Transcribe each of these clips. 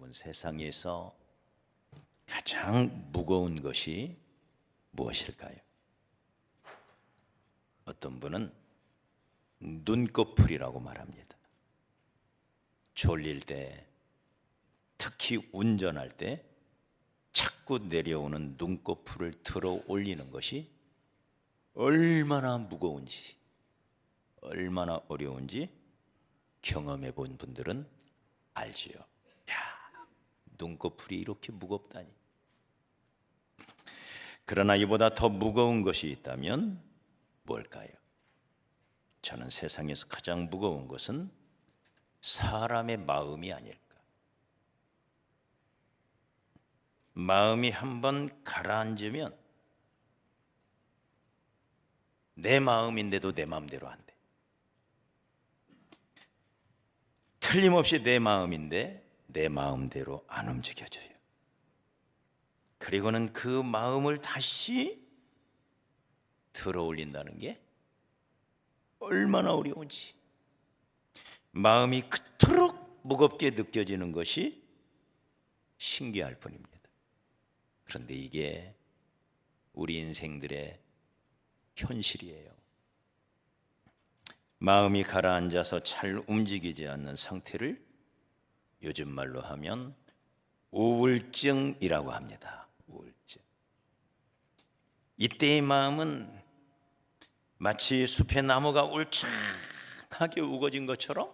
여러분, 세상에서 가장 무거운 것이 무엇일까요? 어떤 분은 눈꺼풀이라고 말합니다. 졸릴 때, 특히 운전할 때 자꾸 내려오는 눈꺼풀을 들어 올리는 것이 얼마나 무거운지, 얼마나 어려운지 경험해 본 분들은 알지요. 야, 눈꺼풀이 이렇게 무겁다니. 그러나 이보다 더 무거운 것이 있다면 뭘까요? 저는 세상에서 가장 무거운 것은 사람의 마음이 아닐까. 마음이 한번 가라앉으면 내 마음인데도 내 마음대로 안 돼. 틀림없이 내 마음인데 내 마음대로 안 움직여져요. 그리고는 그 마음을 다시 들어 올린다는 게 얼마나 어려운지. 마음이 그토록 무겁게 느껴지는 것이 신기할 뿐입니다. 그런데 이게 우리 인생들의 현실이에요. 마음이 가라앉아서 잘 움직이지 않는 상태를 요즘 말로 하면 우울증이라고 합니다. 우울증. 이때의 마음은 마치 숲의 나무가 울창하게 우거진 것처럼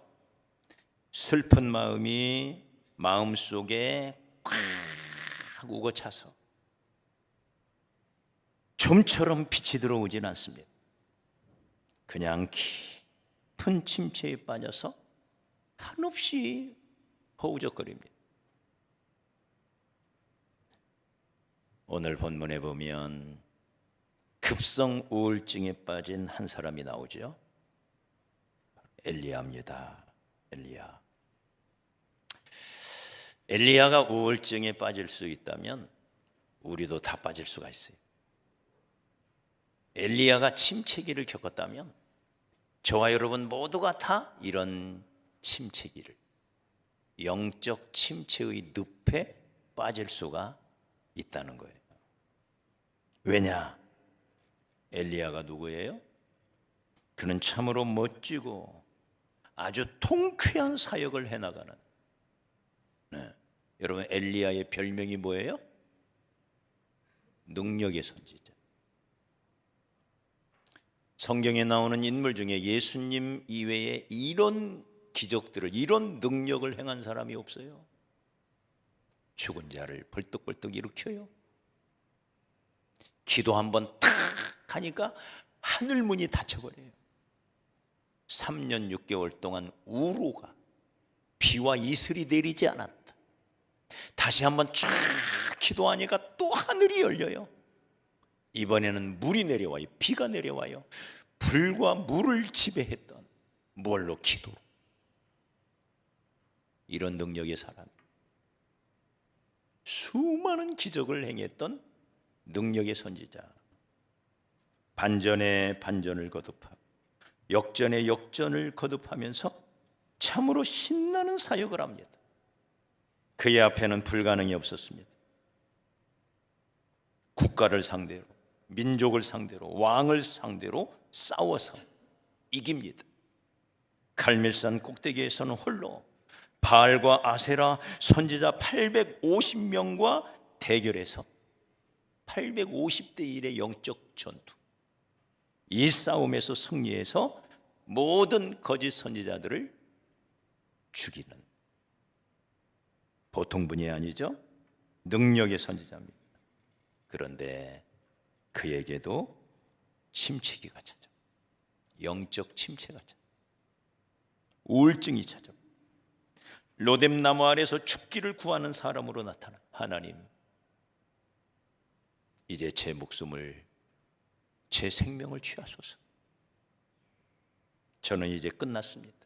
슬픈 마음이 마음속에 꽉 우거차서 점처럼 빛이 들어오진 않습니다. 그냥 깊은 침체에 빠져서 한없이 허우적거립니다. 오늘 본문에 보면 급성 우울증에 빠진 한 사람이 나오죠. 엘리야입니다. 엘리야가 우울증에 빠질 수 있다면 우리도 다 빠질 수가 있어요. 엘리야가 침체기를 겪었다면 저와 여러분 모두가 다 이런 침체기를, 영적 침체의 늪에 빠질 수가 있다는 거예요. 왜냐? 엘리야가 누구예요? 그는 참으로 멋지고 아주 통쾌한 사역을 해나가는, 여러분, 엘리야의 별명이 뭐예요? 능력의 선지자. 성경에 나오는 인물 중에 예수님 이외에 이런 기적들을, 이런 능력을 행한 사람이 없어요. 죽은 자를 벌떡벌떡 일으켜요. 기도 한번 탁 하니까 하늘문이 닫혀버려요. 3년 6개월 동안 우로가, 비와 이슬이 내리지 않았다. 다시 한번 쫙 기도하니까 또 하늘이 열려요. 이번에는 물이 내려와요. 비가 내려와요. 불과 물을 지배했던, 뭘로? 기도로. 이런 능력의 사람, 수많은 기적을 행했던 능력의 선지자. 반전에 반전을 거듭하고 역전에 역전을 거듭하면서 참으로 신나는 사역을 합니다. 그의 앞에는 불가능이 없었습니다. 국가를 상대로, 민족을 상대로, 왕을 상대로 싸워서 이깁니다. 갈멜산 꼭대기에서는 홀로 바알과 아세라 선지자 850명과 대결해서 850대 1의 영적 전투, 이 싸움에서 승리해서 모든 거짓 선지자들을 죽이는, 보통 분이 아니죠. 능력의 선지자입니다. 그런데 그에게도 침체기가 찾아, 영적 침체가 찾아, 우울증이 찾아. 로뎀나무 아래서 죽기를 구하는 사람으로 나타나, 하나님, 이제 제 목숨을, 제 생명을 취하소서. 저는 이제 끝났습니다.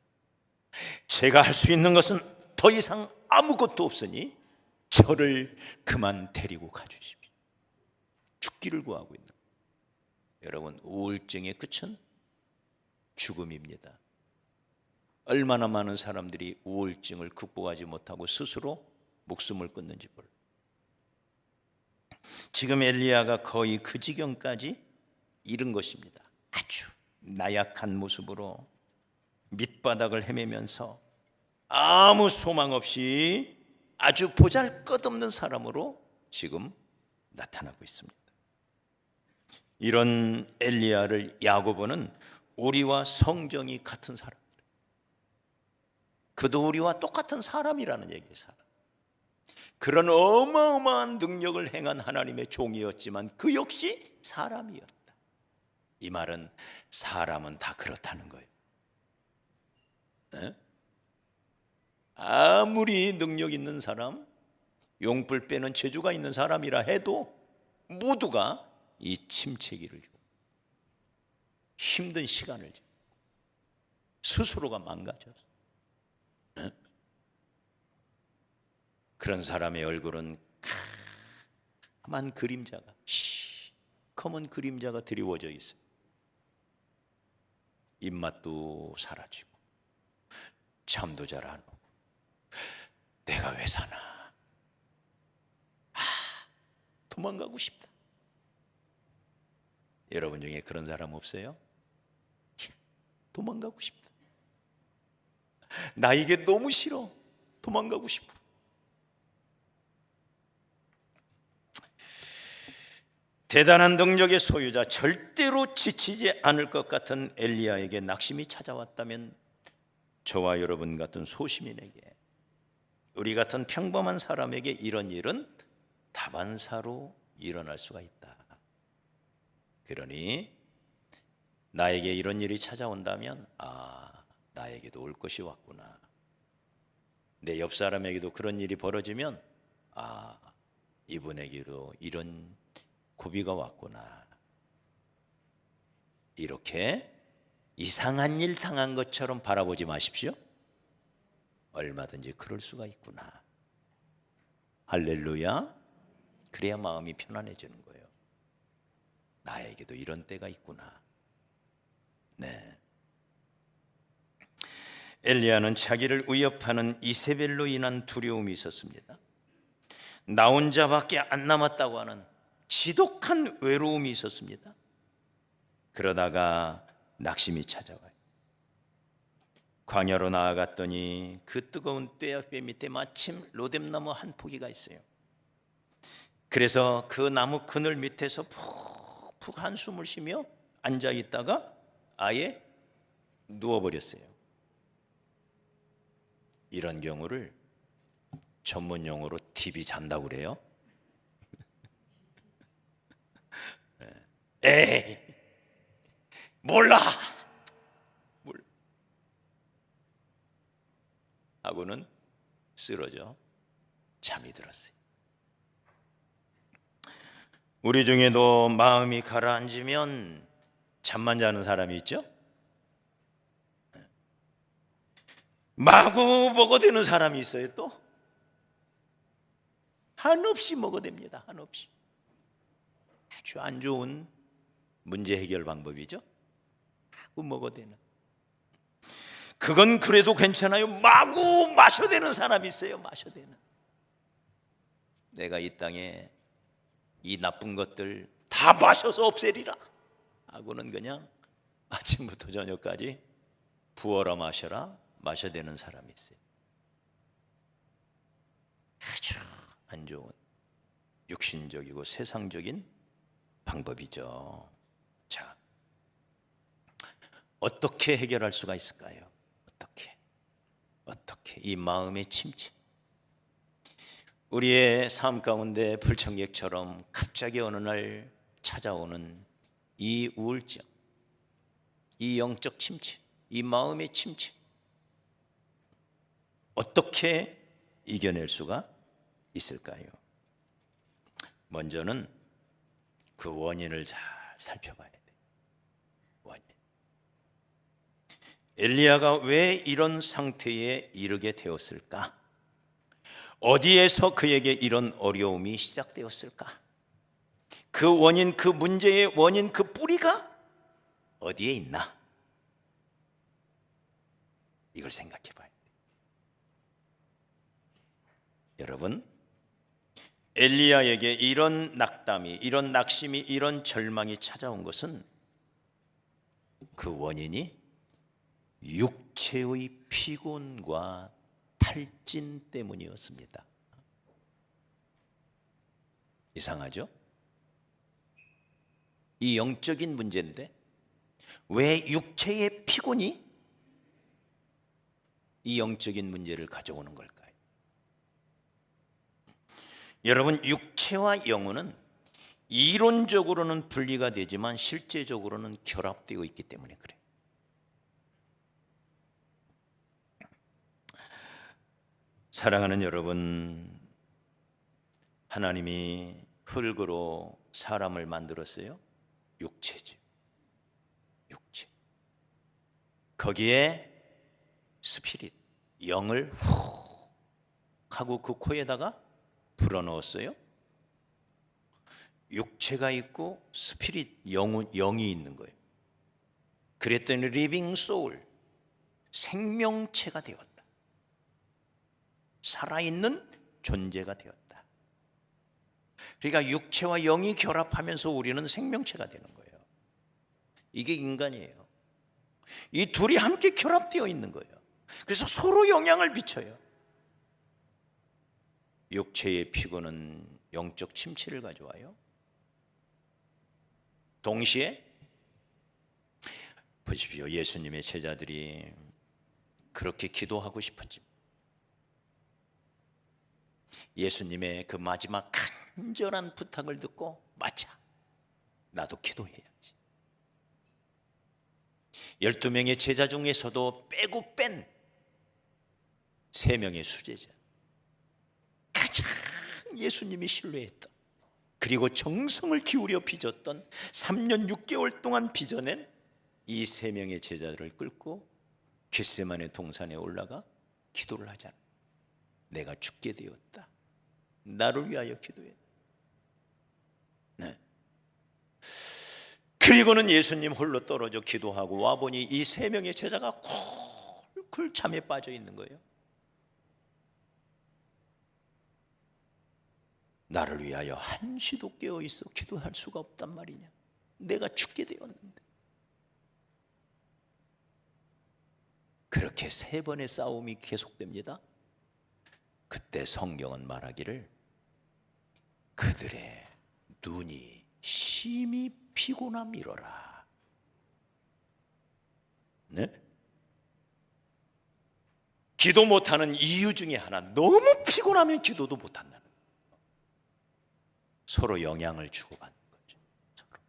제가 할 수 있는 것은 더 이상 아무것도 없으니 저를 그만 데리고 가주십시오. 죽기를 구하고 있는, 여러분, 우울증의 끝은 죽음입니다. 얼마나 많은 사람들이 우울증을 극복하지 못하고 스스로 목숨을 끊는지 몰라. 지금 엘리야가 거의 그 지경까지 이른 것입니다. 아주 나약한 모습으로 밑바닥을 헤매면서 아무 소망 없이 아주 보잘것없는 사람으로 지금 나타나고 있습니다. 이런 엘리야를 야고보는 우리와 성정이 같은 사람, 그도 우리와 똑같은 사람이라는 얘기예요. 사람. 그런 어마어마한 능력을 행한 하나님의 종이었지만 그 역시 사람이었다. 이 말은 사람은 다 그렇다는 거예요. 에? 아무리 능력 있는 사람, 용불 빼는 재주가 있는 사람이라 해도 모두가 이 침체기를 주고 힘든 시간을 주고 스스로가 망가져서, 에? 그런 사람의 얼굴은 까만 그림자가, 검은 그림자가 드리워져 있어요. 입맛도 사라지고 잠도 잘 안 오고 내가 왜 사나, 도망가고 싶다. 여러분 중에 그런 사람 없어요? 도망가고 싶다. 나 이게 너무 싫어. 도망가고 싶어. 대단한 능력의 소유자, 절대로 지치지 않을 것 같은 엘리야에게 낙심이 찾아왔다면 저와 여러분 같은 소시민에게, 우리 같은 평범한 사람에게 이런 일은 다반사로 일어날 수가 있다. 그러니 나에게 이런 일이 찾아온다면 나에게도 올 것이 왔구나. 내 옆 사람에게도 그런 일이 벌어지면 이분에게도 이런 고비가 왔구나. 이렇게 이상한 일 당한 것처럼 바라보지 마십시오. 얼마든지 그럴 수가 있구나. 할렐루야. 그래야 마음이 편안해지는 거예요. 나에게도 이런 때가 있구나. 네. 엘리야는 자기를 위협하는 이세벨로 인한 두려움이 있었습니다. 나 혼자밖에 안 남았다고 하는 지독한 외로움이 있었습니다. 그러다가 낙심이 찾아와요. 광야로 나아갔더니 그 뜨거운 떼약볕 밑에 마침 로뎀나무 한 포기가 있어요. 그래서 그 나무 그늘 밑에서 푹푹 한숨을 쉬며 앉아 있다가 아예 누워버렸어요. 이런 경우를 전문 용어로 TV 잔다고 그래요. 에이, 몰라 하고는 쓰러져 잠이 들었어요. 우리 중에도 마음이 가라앉으면 잠만 자는 사람이 있죠. 마구 먹어대는 사람이 있어요. 또 한없이 먹어댑니다. 한없이. 아주 안 좋은 문제 해결 방법이죠. 마구 먹어대는. 그건 그래도 괜찮아요. 마구 마셔대는 사람이 있어요. 마셔대는. 내가 이 땅에 이 나쁜 것들 다 마셔서 없애리라 하고는 그냥 아침부터 저녁까지 부어라 마셔라 마셔대는 사람이 있어요. 아주 안 좋은 육신적이고 세상적인 방법이죠. 자, 어떻게 해결할 수가 있을까요? 어떻게 이 마음의 침체, 우리의 삶 가운데 불청객처럼 갑자기 어느 날 찾아오는 이 우울증, 이 영적 침체, 이 마음의 침체, 어떻게 이겨낼 수가 있을까요? 먼저는 그 원인을 잘 살펴봐야 돼요. 원인. 엘리야가 왜 이런 상태에 이르게 되었을까? 어디에서 그에게 이런 어려움이 시작되었을까? 그 원인, 그 문제의 원인, 그 뿌리가 어디에 있나? 이걸 생각해 봐야 돼요. 여러분, 엘리야에게 이런 낙담이, 이런 낙심이, 이런 절망이 찾아온 것은 그 원인이 육체의 피곤과 탈진 때문이었습니다. 이상하죠? 이 영적인 문제인데 왜 육체의 피곤이 이 영적인 문제를 가져오는 걸까요? 여러분, 육체와 영혼은 이론적으로는 분리가 되지만 실제적으로는 결합되어 있기 때문에 그래요. 사랑하는 여러분, 하나님이 흙으로 사람을 만들었어요. 육체죠. 육체. 거기에 스피릿, 영을 후 하고 그 코에다가 불어넣었어요. 육체가 있고 스피릿, 영이 있는 거예요. 그랬더니 리빙 소울, 생명체가 되었다. 살아있는 존재가 되었다. 그러니까 육체와 영이 결합하면서 우리는 생명체가 되는 거예요. 이게 인간이에요. 이 둘이 함께 결합되어 있는 거예요. 그래서 서로 영향을 미쳐요. 육체의 피곤은 영적 침체를 가져와요. 동시에 보십시오. 예수님의 제자들이 그렇게 기도하고 싶었지. 예수님의 그 마지막 간절한 부탁을 듣고 맞아, 나도 기도해야지. 12명의 제자 중에서도 빼고 뺀 3명의 수제자, 가장 예수님이 신뢰했던, 그리고 정성을 기울여 빚었던 3년 6개월 동안 빚어낸 이 3명의 제자들을 끌고 겟세마네 동산에 올라가 기도를 하잖아요. 내가 죽게 되었다, 나를 위하여 기도해. 네. 그리고는 예수님 홀로 떨어져 기도하고 와보니 이 3명의 제자가 쿨쿨 잠에 빠져 있는 거예요. 나를 위하여 한시도 깨어 있어 기도할 수가 없단 말이냐, 내가 죽게 되었는데. 그렇게 3번의 싸움이 계속됩니다. 그때 성경은 말하기를 그들의 눈이 심히 피곤함이로라. 네? 기도 못하는 이유 중에 하나, 너무 피곤하면 기도도 못한다는 거예요. 서로 영향을 주고받는 거죠. 서로.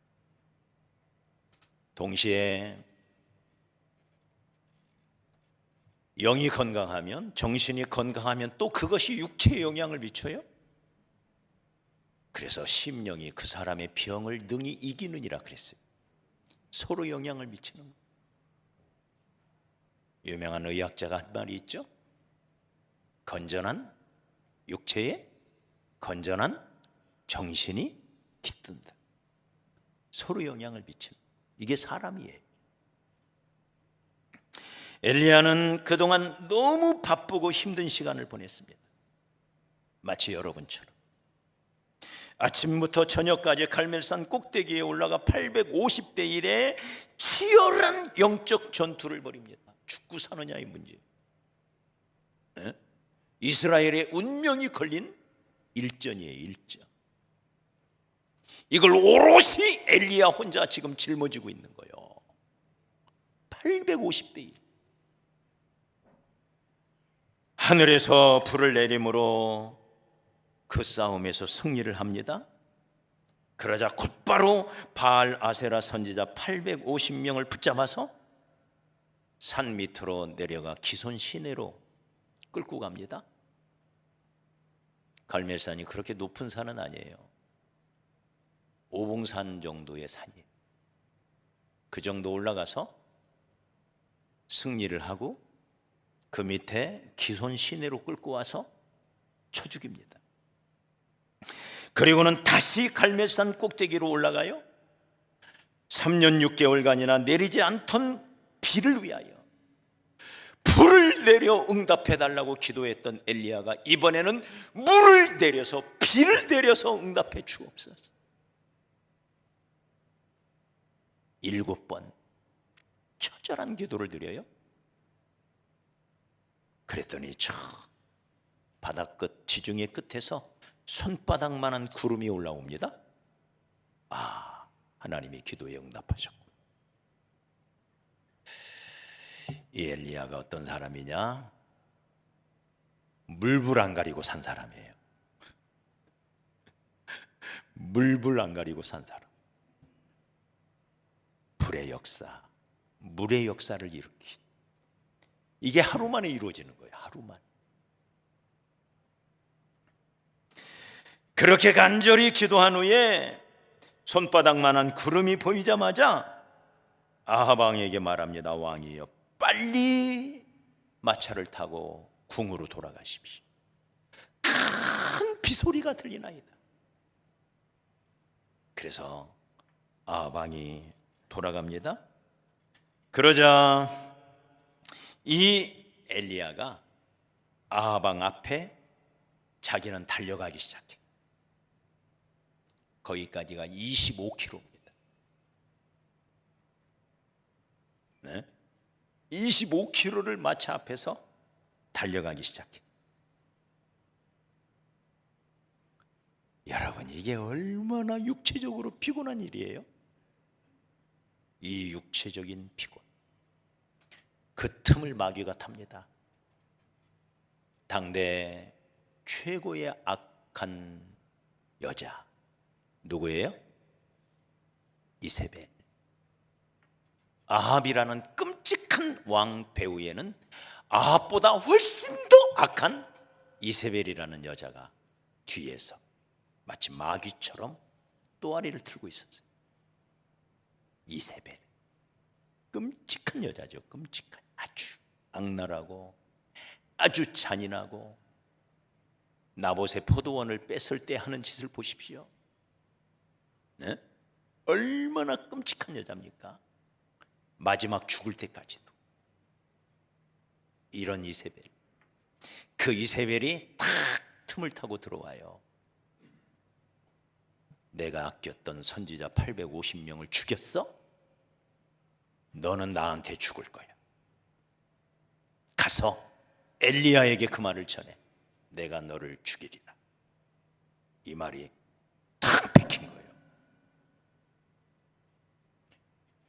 동시에 영이 건강하면, 정신이 건강하면 또 그것이 육체에 영향을 미쳐요. 그래서 심령이 그 사람의 병을 능히 이기느니라 그랬어요. 서로 영향을 미치는 거예요. 유명한 의학자가 한 말이 있죠. 건전한 육체에 건전한 정신이 깃든다. 서로 영향을 미치는, 이게 사람이에요. 엘리야는 그동안 너무 바쁘고 힘든 시간을 보냈습니다. 마치 여러분처럼 아침부터 저녁까지 갈멜산 꼭대기에 올라가 850대 1의 치열한 영적 전투를 벌입니다. 죽고 사느냐의 문제. 네? 이스라엘의 운명이 걸린 일전이에요. 일전. 이걸 오롯이 엘리야 혼자 지금 짊어지고 있는 거예요. 850대 1. 하늘에서 불을 내림으로 그 싸움에서 승리를 합니다. 그러자 곧바로 바알 아세라 선지자 850명을 붙잡아서 산 밑으로 내려가 기손 시내로 끌고 갑니다. 갈멜산이 그렇게 높은 산은 아니에요. 오봉산 정도의 산이에요. 그 정도 올라가서 승리를 하고 그 밑에 기손 시내로 끌고 와서 쳐 죽입니다. 그리고는 다시 갈멜산 꼭대기로 올라가요. 3년 6개월간이나 내리지 않던 비를 위하여 불을 내려 응답해 달라고 기도했던 엘리야가 이번에는 물을 내려서, 비를 내려서 응답해 주옵소서. 7번 처절한 기도를 드려요. 그랬더니 저 바닷끝 지중해 끝에서 손바닥만한 구름이 올라옵니다. 아, 하나님이 기도에 응답하셨고. 이 엘리야가 어떤 사람이냐? 물불 안 가리고 산 사람이에요. 물불 안 가리고 산 사람. 불의 역사, 물의 역사를 일으킨, 이게 하루 만에 이루어지는 거예요. 하루 만에. 그렇게 간절히 기도한 후에 손바닥만한 구름이 보이자마자 아합 왕에게 말합니다. 왕이여, 빨리 마차를 타고 궁으로 돌아가십시오. 큰 비소리가 들리나이다. 그래서 아합 왕이 돌아갑니다. 그러자 이 엘리야가 아합 왕 앞에 자기는 달려가기 시작해. 거기까지가 25km입니다. 네? 25km를 마차 앞에서 달려가기 시작해. 여러분, 이게 얼마나 육체적으로 피곤한 일이에요? 이 육체적인 피곤, 그 틈을 마귀가 탑니다. 당대 최고의 악한 여자 누구예요? 이세벨. 아합이라는 끔찍한 왕 배후에는 아합보다 훨씬 더 악한 이세벨이라는 여자가 뒤에서 마치 마귀처럼 또아리를 틀고 있었어요. 이세벨, 끔찍한 여자죠. 끔찍한, 아주 악랄하고 아주 잔인하고, 나봇의 포도원을 뺐을 때 하는 짓을 보십시오. 네? 얼마나 끔찍한 여자입니까? 마지막 죽을 때까지도. 이런 이세벨, 그 이세벨이 탁 틈을 타고 들어와요. 내가 아꼈던 선지자 850명을 죽였어? 너는 나한테 죽을 거야. 가서 엘리야에게 그 말을 전해. 내가 너를 죽이리라. 이 말이 탁 박힌 거예요.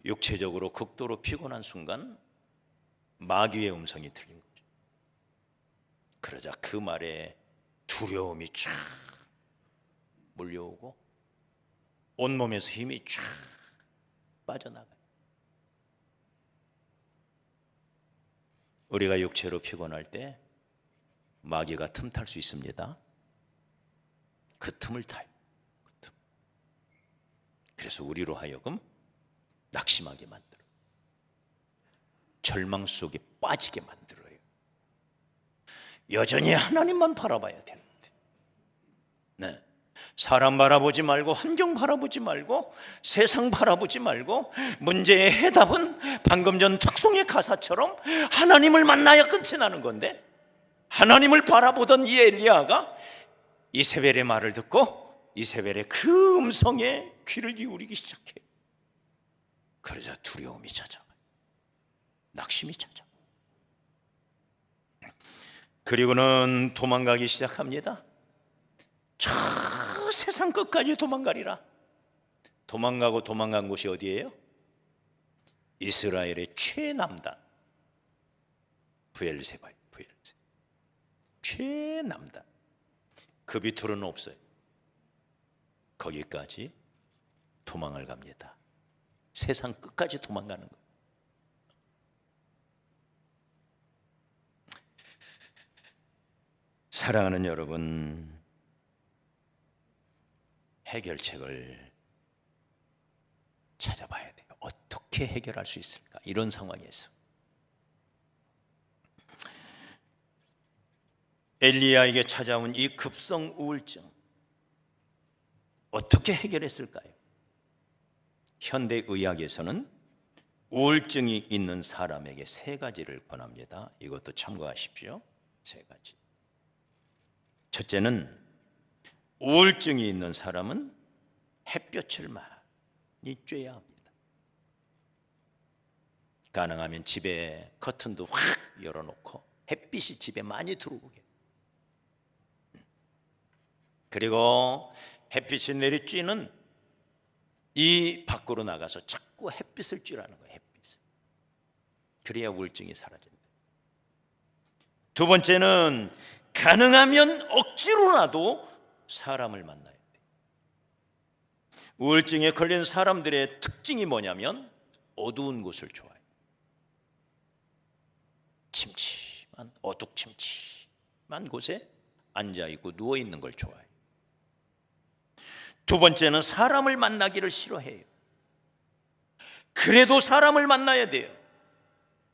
육체적으로 극도로 피곤한 순간 마귀의 음성이 들린 거죠. 그러자 그 말에 두려움이 쫙 몰려오고 온몸에서 힘이 쫙 빠져나가요. 우리가 육체로 피곤할 때 마귀가 틈탈 수 있습니다. 그 틈을 타요. 그 틈. 그래서 우리로 하여금 낙심하게 만들어요. 절망 속에 빠지게 만들어요. 여전히 하나님만 바라봐야 되는데, 네. 사람 바라보지 말고, 환경 바라보지 말고, 세상 바라보지 말고, 문제의 해답은 방금 전 특송의 가사처럼 하나님을 만나야 끝이 나는 건데, 하나님을 바라보던 이 엘리야가 이세벨의 말을 듣고 이세벨의 그 음성에 귀를 기울이기 시작해요. 그러자 두려움이 찾아와요. 낙심이 찾아와요. 그리고는 도망가기 시작합니다. 저 세상 끝까지 도망가리라. 도망가고 도망간 곳이 어디예요? 이스라엘의 최남단 브엘세바예요. 브엘세바. 최남단. 그 밑으로는 없어요. 거기까지 도망을 갑니다. 세상 끝까지 도망가는 거예요. 사랑하는 여러분, 해결책을 찾아봐야 돼요. 어떻게 해결할 수 있을까? 이런 상황에서 엘리야에게 찾아온 이 급성 우울증 어떻게 해결했을까요? 현대 의학에서는 우울증이 있는 사람에게 세 가지를 권합니다. 이것도 참고하십시오. 세 가지. 첫째는 우울증이 있는 사람은 햇볕을 많이 쬐야 합니다. 가능하면 집에 커튼도 확 열어놓고 햇빛이 집에 많이 들어오게. 그리고 햇빛이 내리쬐는 이 밖으로 나가서 자꾸 햇빛을 쬐라는 거예요. 햇빛을. 그래야 우울증이 사라진다. 두 번째는 가능하면 억지로라도 사람을 만나야 돼요. 우울증에 걸린 사람들의 특징이 뭐냐면 어두운 곳을 좋아해요. 침침한 어둑침침한 곳에 앉아있고 누워있는 걸 좋아해요. 두 번째는 사람을 만나기를 싫어해요. 그래도 사람을 만나야 돼요.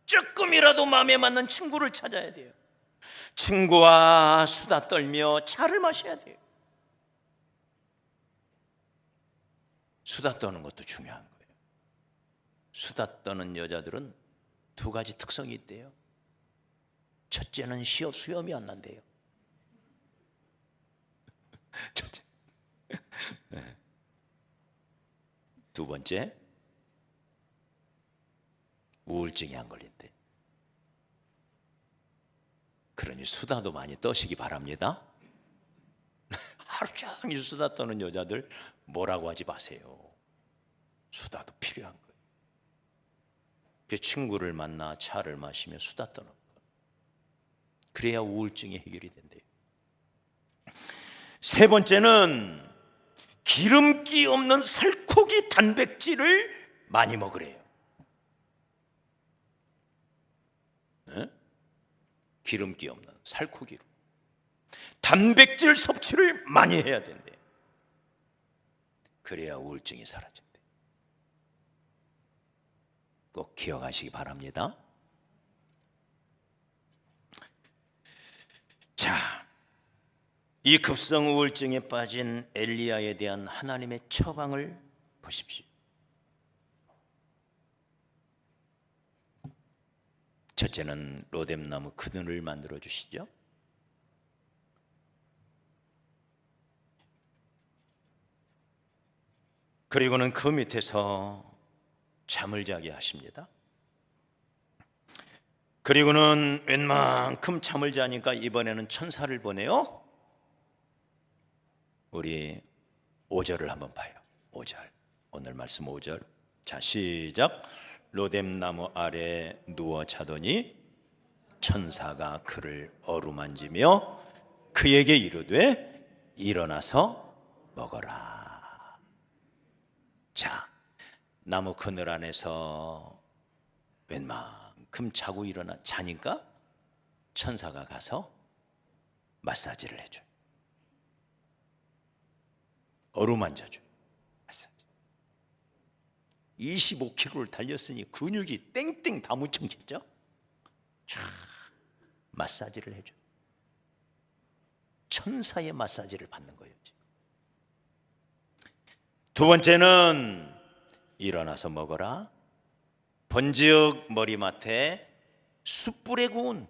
조금이라도 마음에 맞는 친구를 찾아야 돼요. 친구와 수다 떨며 차를 마셔야 돼요. 수다 떠는 것도 중요한 거예요. 수다 떠는 여자들은 두 가지 특성이 있대요. 첫째는 수염이 안 난대요. 첫째. 네. 두 번째, 우울증이 안 걸린대. 그러니 수다도 많이 떠시기 바랍니다. 하루 종일 수다 떠는 여자들 뭐라고 하지 마세요. 수다도 필요한 거예요. 그 친구를 만나 차를 마시며 수다 떠는 거. 그래야 우울증이 해결이 된대요. 세 번째는 기름기 없는 살코기 단백질을 많이 먹으래요. 네? 기름기 없는 살코기로 단백질 섭취를 많이 해야 된대요. 그래야 우울증이 사라진대요. 꼭 기억하시기 바랍니다. 자, 이 급성 우울증에 빠진 엘리야에 대한 하나님의 처방을 보십시오. 첫째는 로뎀나무 그늘을 만들어 주시죠. 그리고는 그 밑에서 잠을 자게 하십니다. 그리고는 웬만큼 잠을 자니까 이번에는 천사를 보내요. 우리 5절을 한번 봐요. 5절. 오늘 말씀 5절. 자, 시작. 로뎀나무 아래 누워 자더니 천사가 그를 어루만지며 그에게 이르되 일어나서 먹어라. 자, 나무 그늘 안에서 웬만큼 자고 자니까 천사가 가서 마사지를 해줘요. 어루만져줘. 마사지. 25km를 달렸으니 근육이 땡땡 다 묻혀졌죠. 쫙 마사지를 해줘. 천사의 마사지를 받는 거예요. 지금. 두 번째는 일어나서 먹어라. 번지역 머리맡에 숯불에 구운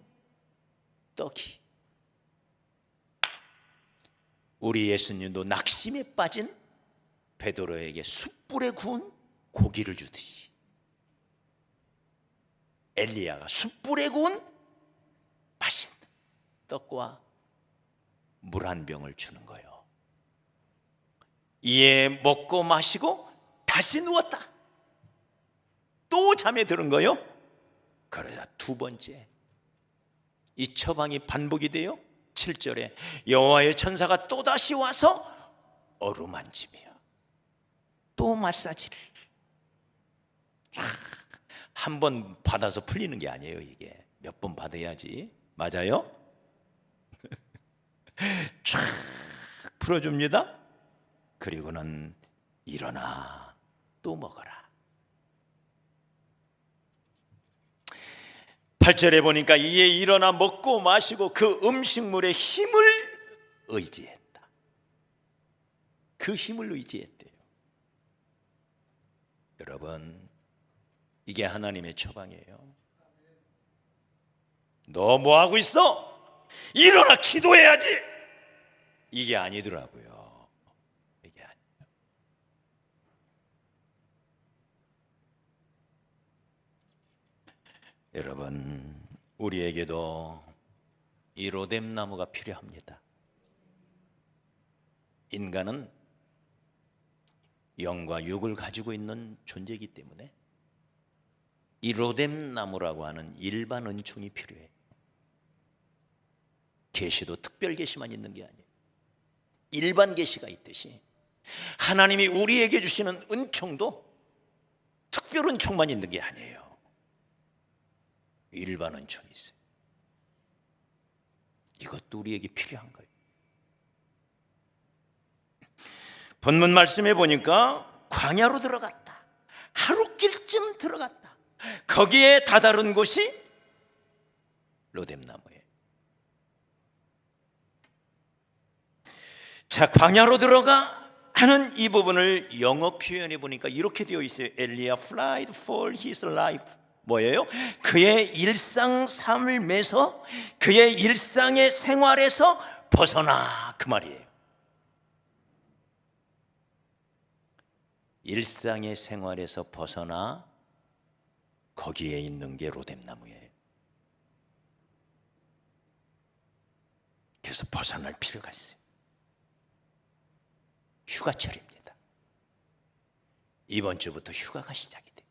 떡이. 우리 예수님도 낙심에 빠진 베드로에게 숯불에 구운 고기를 주듯이 엘리야가 숯불에 구운 맛있는 떡과 물 한 병을 주는 거예요. 이에 먹고 마시고 다시 누웠다. 또 잠에 드는 거예요. 그러자 두 번째 이 처방이 반복이 돼요. 7절에 여호와의 천사가 또다시 와서 어루만지며 또 마사지를. 한 번 받아서 풀리는 게 아니에요. 이게 몇 번 받아야지. 맞아요? 쫙 풀어줍니다. 그리고는 일어나 또 먹어라. 8절에 보니까 이에 일어나 먹고 마시고 그 음식물의 힘을 의지했다. 그 힘을 의지했대요. 여러분, 이게 하나님의 처방이에요. 너 뭐 하고 있어? 일어나 기도해야지. 이게 아니더라고요. 이게 아니에요. 여러분, 우리에게도 이 로뎀나무가 필요합니다. 인간은 영과 육을 가지고 있는 존재이기 때문에 이 로뎀나무라고 하는 일반 은총이 필요해요. 계시도 특별 계시만 있는 게 아니에요. 일반 계시가 있듯이 하나님이 우리에게 주시는 은총도 특별 은총만 있는 게 아니에요. 일반 은총이 있어요. 이것도 우리에게 필요한 거예요. 본문 말씀해 보니까 광야로 들어갔다. 하루길쯤 들어갔다. 거기에 다다른 곳이 로뎀나무예요. 자, 광야로 들어가 하는 이 부분을 영어 표현해 보니까 이렇게 되어 있어요. 엘리야 fled for his life. 뭐예요? 그의 일상 삶에서, 그의 일상의 생활에서 벗어나, 그 말이에요. 일상의 생활에서 벗어나 거기에 있는 게 로뎀나무예요. 그래서 벗어날 필요가 있어요. 휴가철입니다. 이번 주부터 휴가가 시작이 돼요.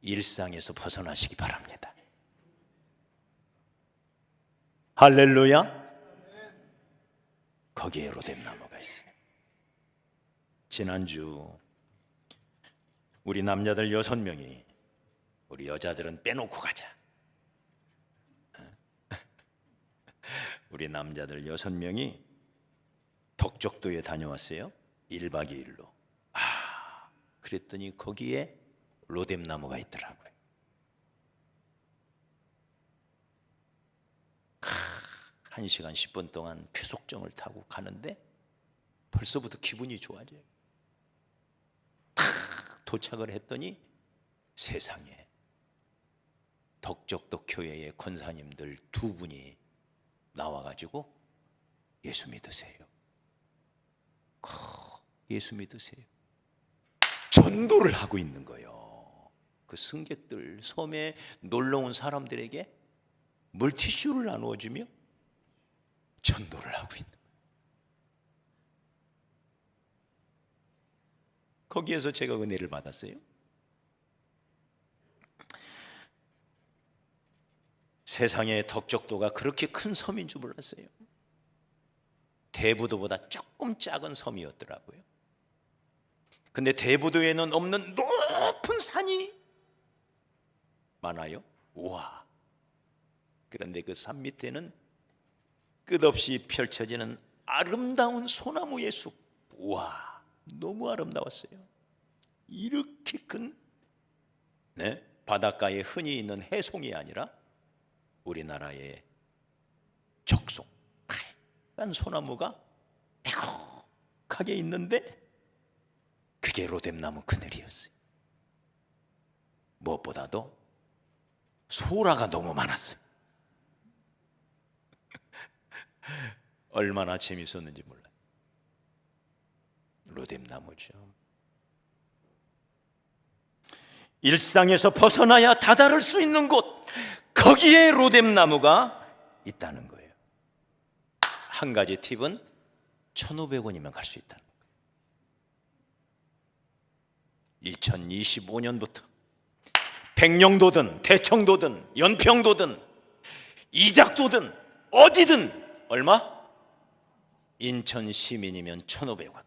일상에서 벗어나시기 바랍니다. 할렐루야. 거기에 로뎀나무가 있어요. 지난주 우리 남자들 6명이 우리 여자들은 빼놓고 가자. 우리 남자들 6명이 덕적도에 다녀왔어요. 1박 2일로. 그랬더니 거기에 로뎀나무가 있더라고요. 1시간 10분 동안 귀속정을 타고 가는데 벌써부터 기분이 좋아져요. 도착을 했더니 세상에 덕적도 교회의 권사님들 2분이 나와가지고 예수 믿으세요. 예수 믿으세요. 전도를 하고 있는 거예요. 그 승객들, 섬에 놀러온 사람들에게 물티슈를 나누어주며 전도를 하고 있는 거예요. 거기에서 제가 은혜를 받았어요. 세상에 덕적도가 그렇게 큰 섬인 줄 몰랐어요. 대부도보다 조금 작은 섬이었더라고요. 근데 대부도에는 없는 높은 산이 많아요. 우와. 그런데 그 산 밑에는 끝없이 펼쳐지는 아름다운 소나무의 숲. 우와. 너무 아름다웠어요. 이렇게 큰 바닷가에 흔히 있는 해송이 아니라 우리나라의 적송, 빨간 소나무가 빼곡하게 있는데 그게 로뎀나무 그늘이었어요. 무엇보다도 소라가 너무 많았어요. 얼마나 재밌었는지 몰라요. 로뎀나무죠. 일상에서 벗어나야 다다를 수 있는 곳, 거기에 로뎀나무가 있다는 거예요. 한 가지 팁은 1,500원이면 갈 수 있다는 거예요. 2025년부터 백령도든 대청도든 연평도든 이작도든 어디든 얼마? 인천 시민이면 1,500원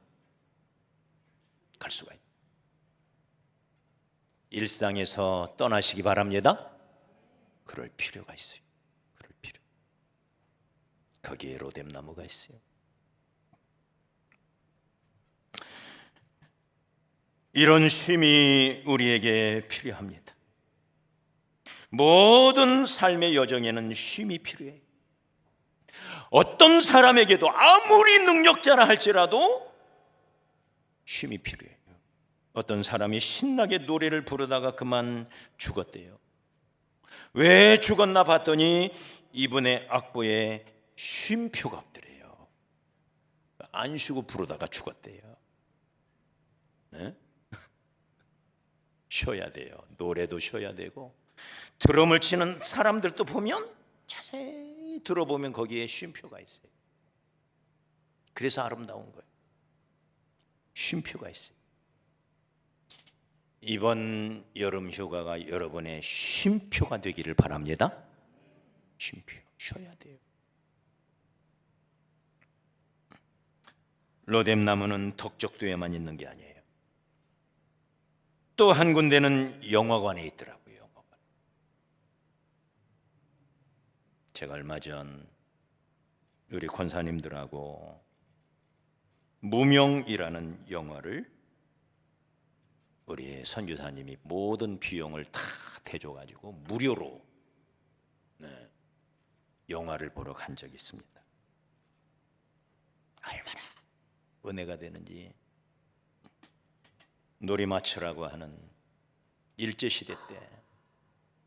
갈 수가 있어요. 일상에서 떠나시기 바랍니다. 그럴 필요가 있어요. 그럴 필요. 거기에 로뎀나무가 있어요. 이런 쉼이 우리에게 필요합니다. 모든 삶의 여정에는 쉼이 필요해요. 어떤 사람에게도 아무리 능력자라 할지라도 쉼이 필요해요. 어떤 사람이 신나게 노래를 부르다가 그만 죽었대요. 왜 죽었나 봤더니 이분의 악보에 쉼표가 없더래요. 안 쉬고 부르다가 죽었대요. 네? 쉬어야 돼요. 노래도 쉬어야 되고, 드럼을 치는 사람들도 보면 자세히 들어보면 거기에 쉼표가 있어요. 그래서 아름다운 거예요. 쉼표가 있어요. 이번 여름 휴가가 여러분의 쉼표가 되기를 바랍니다. 쉼표, 쉬어야 돼요. 로뎀나무는 덕적도에만 있는 게 아니에요. 또 한 군데는 영화관에 있더라고요. 영화관. 제가 얼마 전 우리 권사님들하고 무명이라는 영화를 우리 선교사님이 모든 비용을 다 대줘가지고 무료로 영화를 보러 간 적이 있습니다. 얼마나 은혜가 되는지. 노리마츠라고 하는 일제시대 때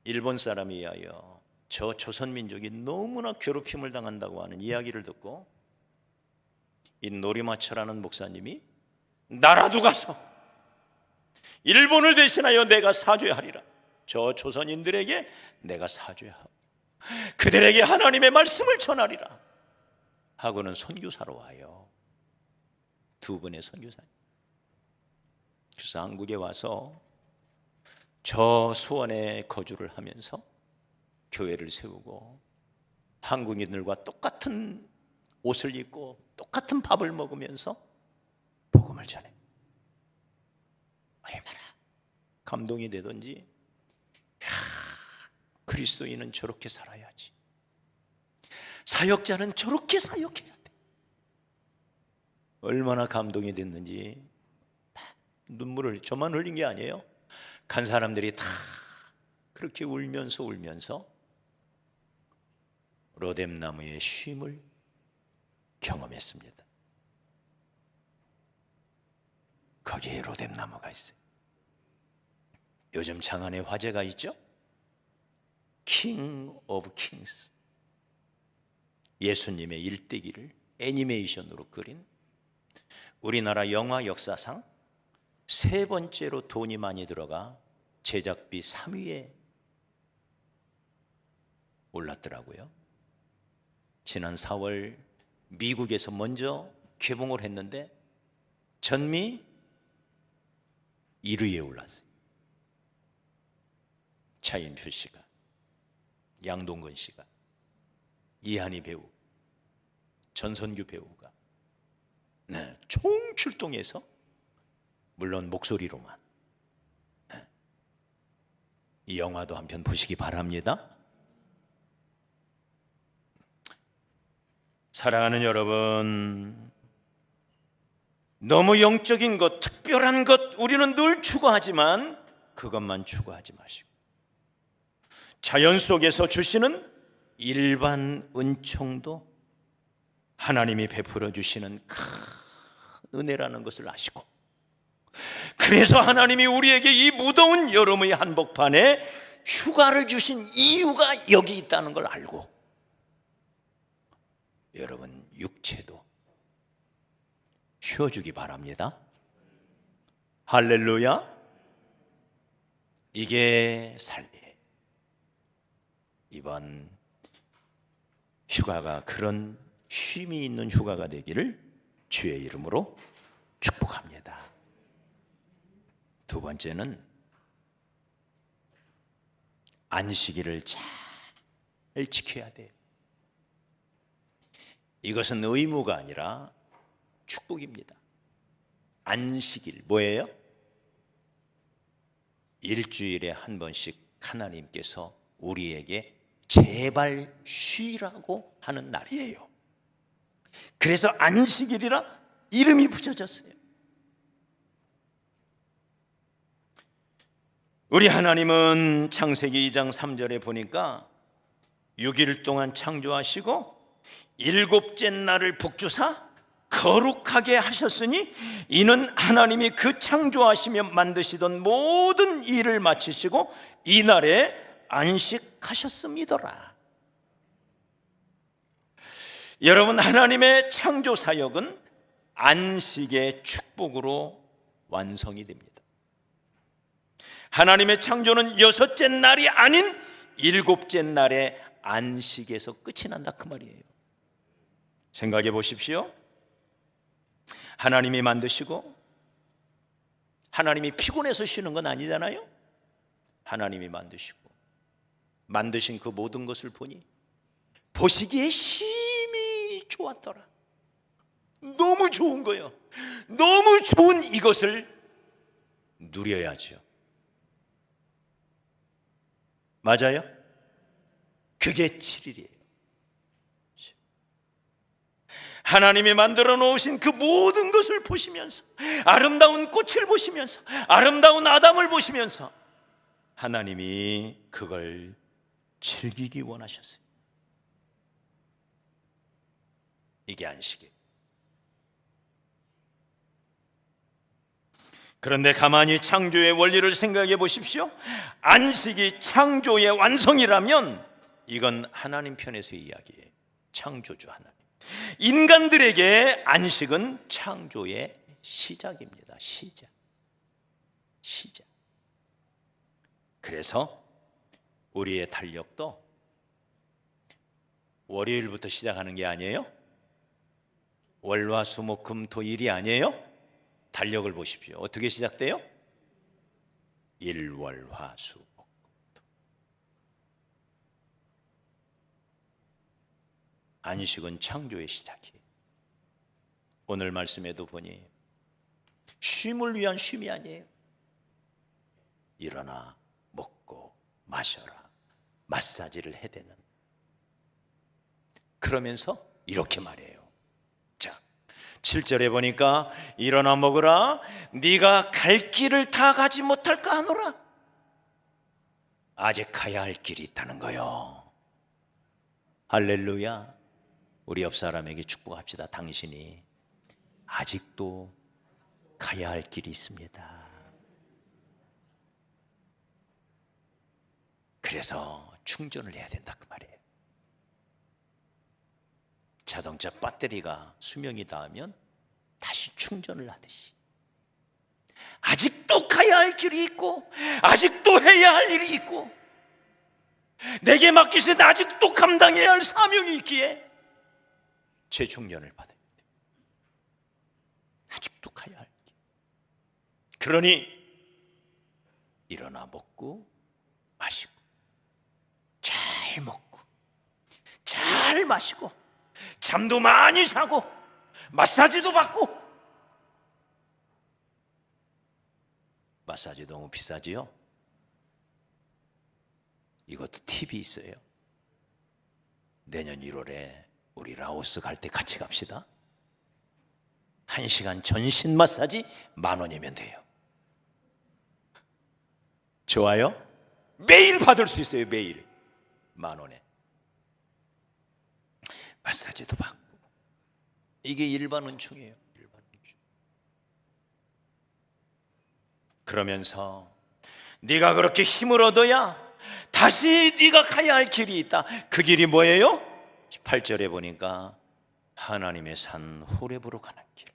일본 사람에 의하여 저 조선민족이 너무나 괴롭힘을 당한다고 하는 이야기를 듣고 이 노리마츠라는 목사님이 나라도 가서 일본을 대신하여 내가 사죄하리라. 저 조선인들에게 내가 사죄하고 그들에게 하나님의 말씀을 전하리라 하고는 선교사로 와요. 두 분의 선교사님. 그래서 한국에 와서 저 수원에 거주를 하면서 교회를 세우고 한국인들과 똑같은 옷을 입고 똑같은 밥을 먹으면서 복음을 전해. 얼마나 감동이 되던지. 그리스도인은 저렇게 살아야지. 사역자는 저렇게 사역해야 돼. 얼마나 감동이 됐는지. 눈물을 저만 흘린 게 아니에요. 간 사람들이 다 그렇게 울면서 로뎀나무의 쉼을 경험했습니다. 거기에 로뎀나무가 있어요. 요즘 장안에 화제가 있죠? 킹 오브 킹스. 예수님의 일대기를 애니메이션으로 그린 우리나라 영화 역사상 세 번째로 돈이 많이 들어가 제작비 3위에 올랐더라고요. 지난 4월 미국에서 먼저 개봉을 했는데 전미 1위에 올랐어요. 차인표 씨가, 양동근 씨가, 이한희 배우, 전선규 배우가 총출동해서, 물론 목소리로만, 이 영화도 한편 보시기 바랍니다. 사랑하는 여러분, 너무 영적인 것, 특별한 것 우리는 늘 추구하지만 그것만 추구하지 마시고 자연 속에서 주시는 일반 은총도 하나님이 베풀어 주시는 큰 은혜라는 것을 아시고, 그래서 하나님이 우리에게 이 무더운 여름의 한복판에 휴가를 주신 이유가 여기 있다는 걸 알고 여러분 육체도 쉬어주기 바랍니다. 할렐루야. 이게 삶이에요. 이번 휴가가 그런 쉼이 있는 휴가가 되기를 주의 이름으로 축복합니다. 두 번째는 안식일을 잘 지켜야 돼요. 이것은 의무가 아니라 축복입니다. 안식일 뭐예요? 일주일에 한 번씩 하나님께서 우리에게 제발 쉬라고 하는 날이에요. 그래서 안식일이라 이름이 붙여졌어요. 우리 하나님은 창세기 2장 3절에 보니까 6일 동안 창조하시고 일곱째 날을 복주사 거룩하게 하셨으니 이는 하나님이 그 창조하시며 만드시던 모든 일을 마치시고 이날에 안식하셨음이더라. 여러분, 하나님의 창조 사역은 안식의 축복으로 완성이 됩니다. 하나님의 창조는 6째 날이 아닌 7째 날에 안식에서 끝이 난다, 그 말이에요. 생각해 보십시오. 하나님이 만드시고 하나님이 피곤해서 쉬는 건 아니잖아요. 하나님이 만드시고 만드신 그 모든 것을 보니 보시기에 심히 좋았더라. 너무 좋은 거예요. 너무 좋은 이것을 누려야죠. 맞아요? 그게 7일이에요. 하나님이 만들어 놓으신 그 모든 것을 보시면서, 아름다운 꽃을 보시면서, 아름다운 아담을 보시면서 하나님이 그걸 즐기기 원하셨어요. 이게 안식이에요. 그런데 가만히 창조의 원리를 생각해 보십시오. 안식이 창조의 완성이라면 이건 하나님 편에서의 이야기예요. 창조주 하나님. 인간들에게 안식은 창조의 시작입니다. 시작. 그래서 우리의 달력도 월요일부터 시작하는 게 아니에요. 월화수목금토일이 아니에요. 달력을 보십시오. 어떻게 시작돼요? 일월화수목금토. 안식은 창조의 시작이에요. 오늘 말씀에도 보니 쉼을 위한 쉼이 아니에요. 일어나 먹고 마셔라, 마사지를 해대는. 그러면서 이렇게 말해요. 자, 7절에 보니까 일어나 먹으라, 네가 갈 길을 다 가지 못할까 하노라. 아직 가야 할 길이 있다는 거요. 할렐루야. 우리 옆 사람에게 축복합시다. 당신이 아직도 가야 할 길이 있습니다. 그래서 충전을 해야 된다, 그 말이에요. 자동차 배터리가 수명이 닿으면 다시 충전을 하듯이 아직도 가야 할 길이 있고, 아직도 해야 할 일이 있고, 내게 맡기신 아직도 감당해야 할 사명이 있기에 재충전을 받아야 돼. 아직도 가야 할 길. 그러니 일어나 먹고 마시고, 잘 먹고 잘 마시고, 잠도 많이 자고, 마사지도 받고. 마사지 너무 비싸지요? 이것도 팁이 있어요. 내년 1월에 우리 라오스 갈 때 같이 갑시다. 1시간 전신 마사지 10,000원이면 돼요. 좋아요? 매일 받을 수 있어요. 매일 10,000원에 마사지도 받고. 이게 일반 은총이에요. 일반 은총. 그러면서 네가 그렇게 힘을 얻어야 다시 네가 가야 할 길이 있다. 그 길이 뭐예요? 18절에 보니까 하나님의 산 호렙으로 가는 길.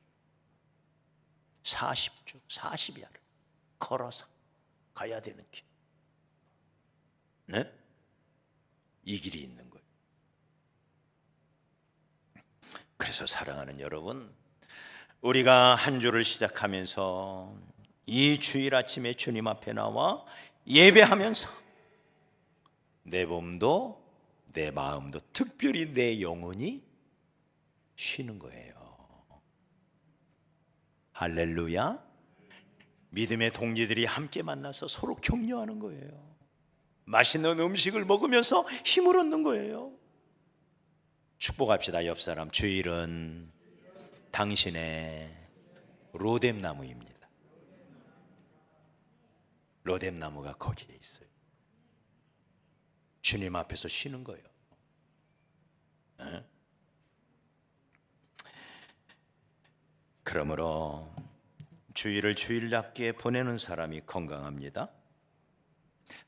40주 40야를 걸어서 가야 되는 길. 네? 이 길이 있는 거예요. 그래서 사랑하는 여러분, 우리가 한 주를 시작하면서 이 주일 아침에 주님 앞에 나와 예배하면서 내 몸도 내 마음도, 특별히 내 영혼이 쉬는 거예요. 할렐루야. 믿음의 동지들이 함께 만나서 서로 격려하는 거예요. 맛있는 음식을 먹으면서 힘을 얻는 거예요. 축복합시다. 옆 사람, 주일은 당신의 로뎀나무입니다. 로뎀나무가 거기에 있어요. 주님 앞에서 쉬는 거예요. 그러므로 주일을 주일답게 보내는 사람이 건강합니다.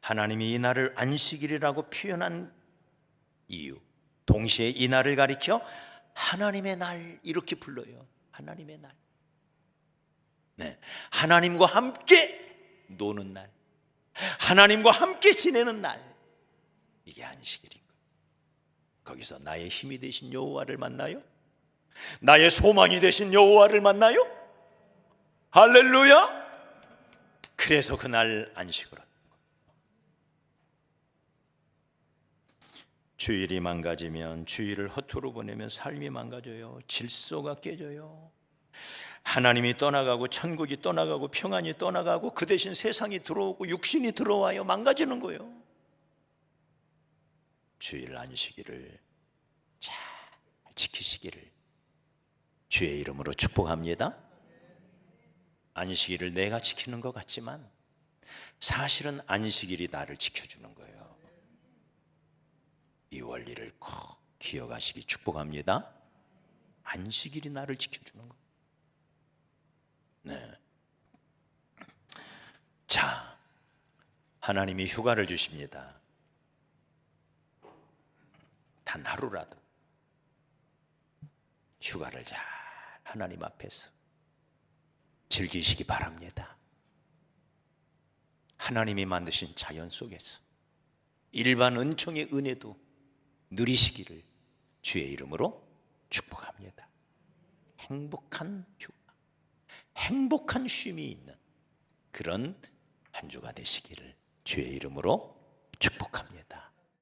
하나님이 이 날을 안식일이라고 표현한 이유, 동시에 이 날을 가리켜 하나님의 날 이렇게 불러요. 하나님의 날. 네, 하나님과 함께 노는 날, 하나님과 함께 지내는 날, 이게 안식일인 거예요. 거기서 나의 힘이 되신 여호와를 만나요? 나의 소망이 되신 여호와를 만나요? 할렐루야! 그래서 그날 안식을 하는 거예요. 주일이 망가지면, 주일을 허투루 보내면 삶이 망가져요. 질서가 깨져요. 하나님이 떠나가고 천국이 떠나가고 평안이 떠나가고 그 대신 세상이 들어오고 육신이 들어와요. 망가지는 거예요. 주일 안식일을 잘 지키시기를 주의 이름으로 축복합니다. 안식일을 내가 지키는 것 같지만 사실은 안식일이 나를 지켜주는 거예요. 이 원리를 꼭 기억하시기 축복합니다. 안식일이 나를 지켜주는 거예요. 네. 자, 하나님이 휴가를 주십니다. 단 하루라도 휴가를 잘 하나님 앞에서 즐기시기 바랍니다. 하나님이 만드신 자연 속에서 일반 은총의 은혜도 누리시기를 주의 이름으로 축복합니다. 행복한 휴가, 행복한 쉼이 있는 그런 한 주가 되시기를 주의 이름으로 축복합니다.